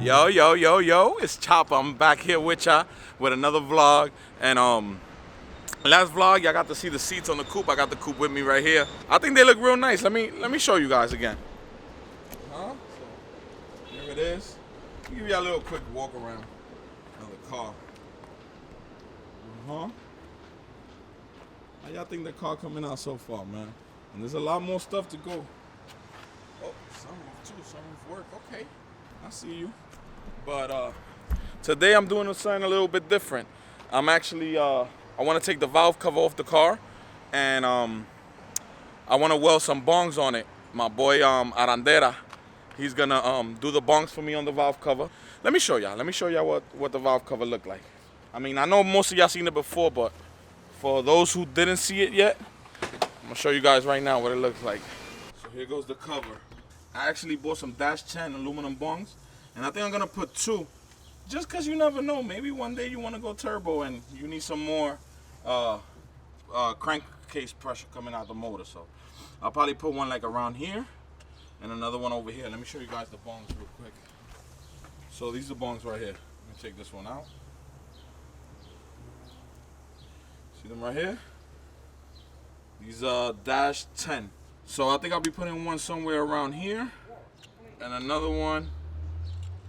Yo, yo, yo, yo, it's Chopper. I'm back here with y'all with another vlog. And last vlog, y'all got to see the seats on the coupe. I got the coupe with me right here. I think they look real nice. Let me show you guys again. So here it is. Let me give you a little quick walk around of the car. How y'all think the car coming out so far, man? And there's a lot more stuff to go. Oh, sunroof too. Sunroof work. Okay, I see you. But today I'm doing something a little bit different. I'm actually I want to take the valve cover off the car, and I want to weld some bongs on it. My boy Arandera, he's gonna do the bongs for me on the valve cover. Let me show y'all. Let me show y'all what the valve cover look like. I mean, I know most of y'all seen it before, but for those who didn't see it yet, I'm gonna show you guys right now what it looks like. So here goes the cover. I actually bought some -10 aluminum bongs, and I think I'm gonna put 2, just cause you never know. Maybe one day you wanna go turbo and you need some more crankcase pressure coming out the motor. So I'll probably put one like around here and another one over here. Let me show you guys the bongs real quick. So these are bongs right here. Let me take this one out. See them right here? These are -10. So I think I'll be putting one somewhere around here and another one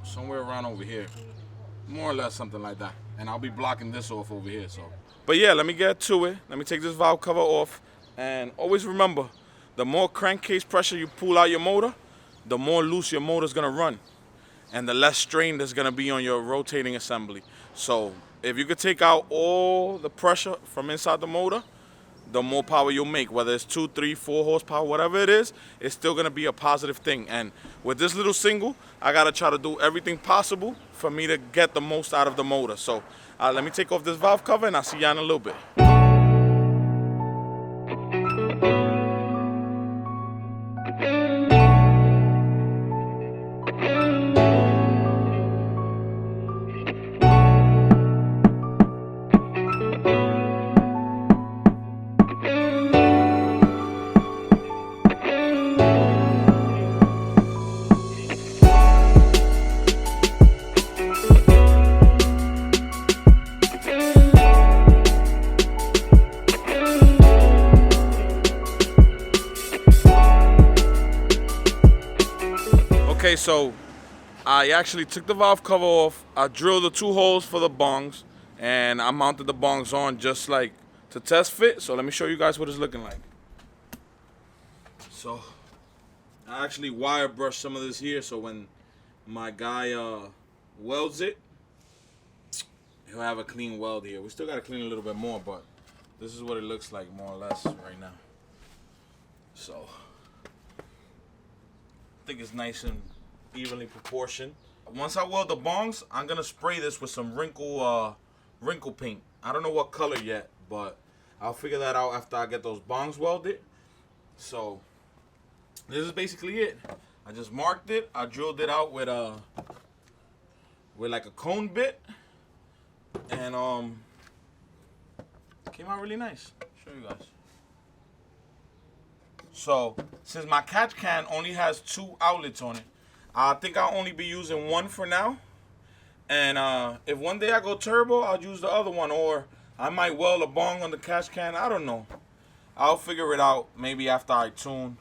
somewhere around over here. More or less something like that. And I'll be blocking this off over here. So, but yeah, let me get to it. Let me take this valve cover off. And always remember, the more crankcase pressure you pull out your motor, the more loose your motor's gonna run. And the less strain there's gonna be on your rotating assembly. So if you could take out all the pressure from inside the motor, the more power you'll make. Whether it's 2, 3, 4 horsepower, whatever it is, it's still gonna be a positive thing. And with this little single, I gotta try to do everything possible for me to get the most out of the motor. So let me take off this valve cover and I'll see y'all in a little bit. Okay, so I actually took the valve cover off. I drilled the 2 holes for the bongs, and I mounted the bongs on just like to test fit. So let me show you guys what it's looking like. So I actually wire brushed some of this here, so when my guy welds it, he'll have a clean weld here. We still gotta clean a little bit more, but this is what it looks like more or less right now. So I think it's nice and evenly proportioned. Once I weld the bongs, I'm gonna spray this with some wrinkle paint. I don't know what color yet, but I'll figure that out after I get those bongs welded. So this is basically it. I just marked it. I drilled it out with like a cone bit, and it came out really nice. I'll show you guys. So since my catch can only has 2 outlets on it, I think I'll only be using one for now. And if one day I go turbo, I'll use the other one, or I might weld a bong on the catch can. I don't know. I'll figure it out maybe after I tune.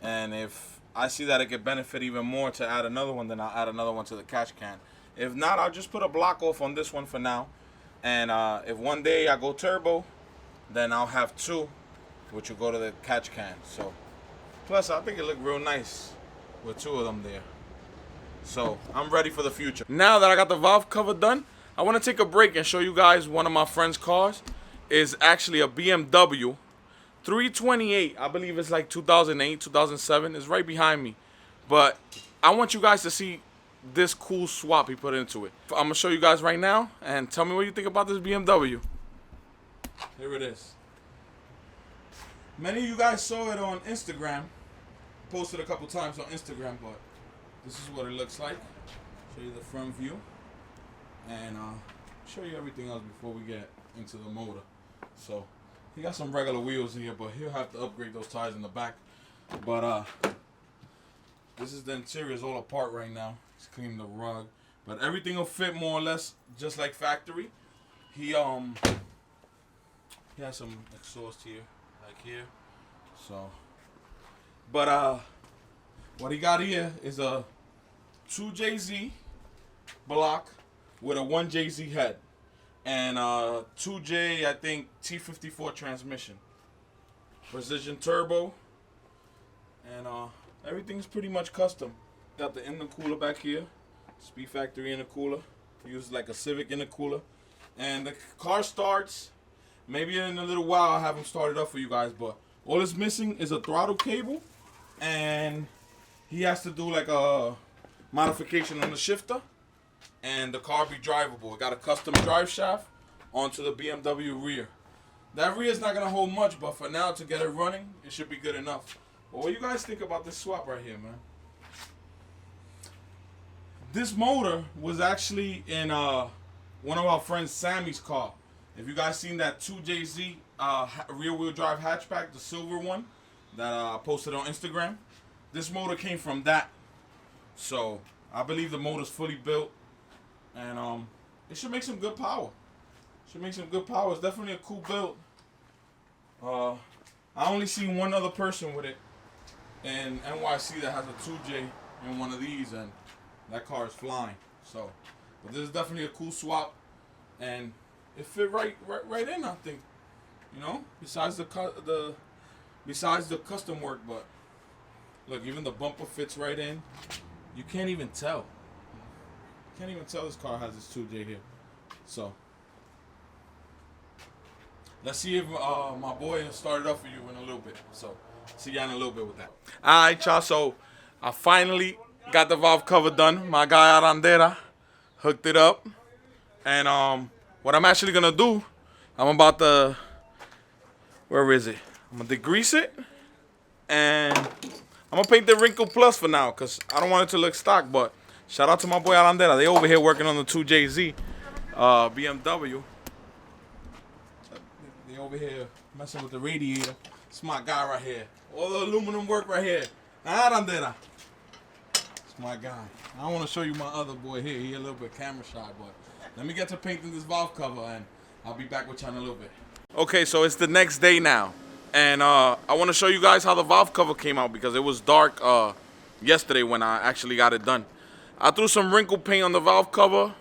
And if I see that it could benefit even more to add another one, then I'll add another one to the catch can. If not, I'll just put a block off on this one for now. And if one day I go turbo, then I'll have 2, which will go to the catch can. So plus I think it looked real nice with 2 of them there. So I'm ready for the future. Now that I got the valve cover done, I want to take a break and show you guys one of my friend's cars. Is actually a BMW 328. I believe it's like 2008, 2007. It's right behind me. But I want you guys to see this cool swap he put into it. I'm going to show you guys right now, and tell me what you think about this BMW. Here it is. Many of you guys saw it on Instagram. Posted a couple times on Instagram, but this is what it looks like. Show you the front view, and show you everything else before we get into the motor. So he got some regular wheels here, but he'll have to upgrade those tires in the back. But This is the interior, is all apart right now. He's cleaning the rug, but everything will fit more or less just like factory. He has some exhaust here, like here. So, but what he got here is a 2JZ block with a 1JZ head and 2J, I think, T54 transmission. Precision turbo, and everything's pretty much custom. Got the intercooler back here, Speed Factory intercooler. Use like a Civic intercooler, and the car starts. Maybe in a little while I'll have them started up for you guys, but all it's missing is a throttle cable, and he has to do like a modification on the shifter, and the car be drivable. It got a custom drive shaft onto the BMW rear. That rear is not going to hold much, but for now, to get it running, it should be good enough. But what do you guys think about this swap right here, man? This motor was actually in one of our friends Sammy's car. If you guys seen that 2JZ rear-wheel drive hatchback, the silver one that I posted on Instagram, this motor came from that. So I believe the motor's fully built, and it should make some good power. Should make some good power. It's definitely a cool build. I only seen one other person with it in NYC that has a 2J in one of these, and that car is flying. So, but this is definitely a cool swap, and it fit right in, I think. You know, besides the custom work, but look, even the bumper fits right in. You can't even tell. Can't even tell this car has this 2J here. So let's see if my boy started up for you in a little bit. So see y'all in a little bit with that. All right, y'all. So I finally got the valve cover done. My guy Arandera hooked it up, and what I'm actually gonna do, I'm about to, where is it? I'm gonna degrease it, and I'm gonna paint the wrinkle plus for now, cause I don't want it to look stock. But shout out to my boy Arandera. They over here working on the 2JZ BMW. They over here messing with the radiator. It's my guy right here. All the aluminum work right here. Arandera. It's my guy. I don't want to show you my other boy here. He a little bit camera shy, but let me get to painting this valve cover, and I'll be back with you in a little bit. Okay, so it's the next day now, and I want to show you guys how the valve cover came out, because it was dark yesterday when I actually got it done. I threw some wrinkle paint on the valve cover,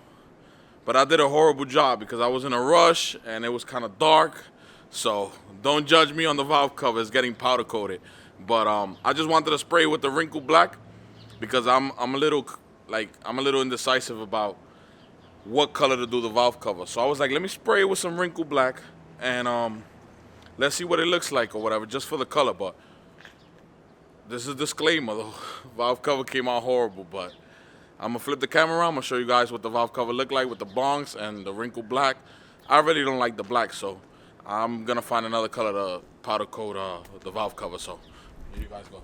but I did a horrible job because I was in a rush and it was kind of dark. So don't judge me on the valve cover. It's getting powder coated. But I just wanted to spray with the wrinkle black because I'm a little indecisive about what color to do the valve cover. So I was like, let me spray it with some wrinkle black, and let's see what it looks like or whatever, just for the color. But this is a disclaimer, the valve cover came out horrible, but I'm gonna flip the camera around. I'm gonna show you guys what the valve cover look like with the bongs and the wrinkle black. I really don't like the black, so I'm gonna find another color to powder coat the valve cover. So here you guys go.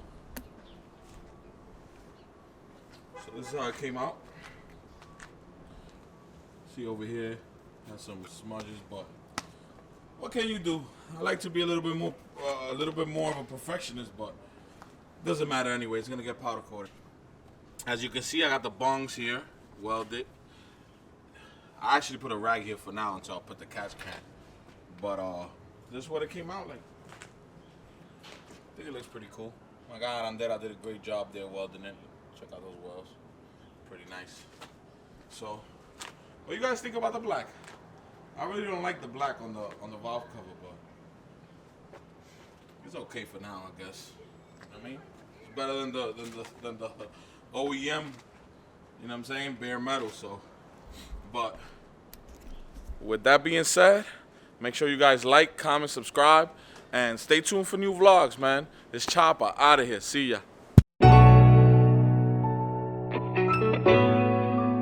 So this is how it came out. See over here, has some smudges, but what can you do? I like to be a little bit more of a perfectionist, but it doesn't matter anyway. It's gonna get powder coated. As you can see, I got the bongs here welded. I actually put a rag here for now until I put the catch can. But this is what it came out like. I think it looks pretty cool. My guy Arandera did a great job there welding it. Check out those welds. Pretty nice. So, what do you guys think about the black? I really don't like the black on the valve cover, but it's okay for now, I guess. You know what I mean? It's better than the OEM, you know what I'm saying, bare metal. So, but with that being said, make sure you guys like, comment, subscribe, and stay tuned for new vlogs, man. It's Chopper out of here. See ya.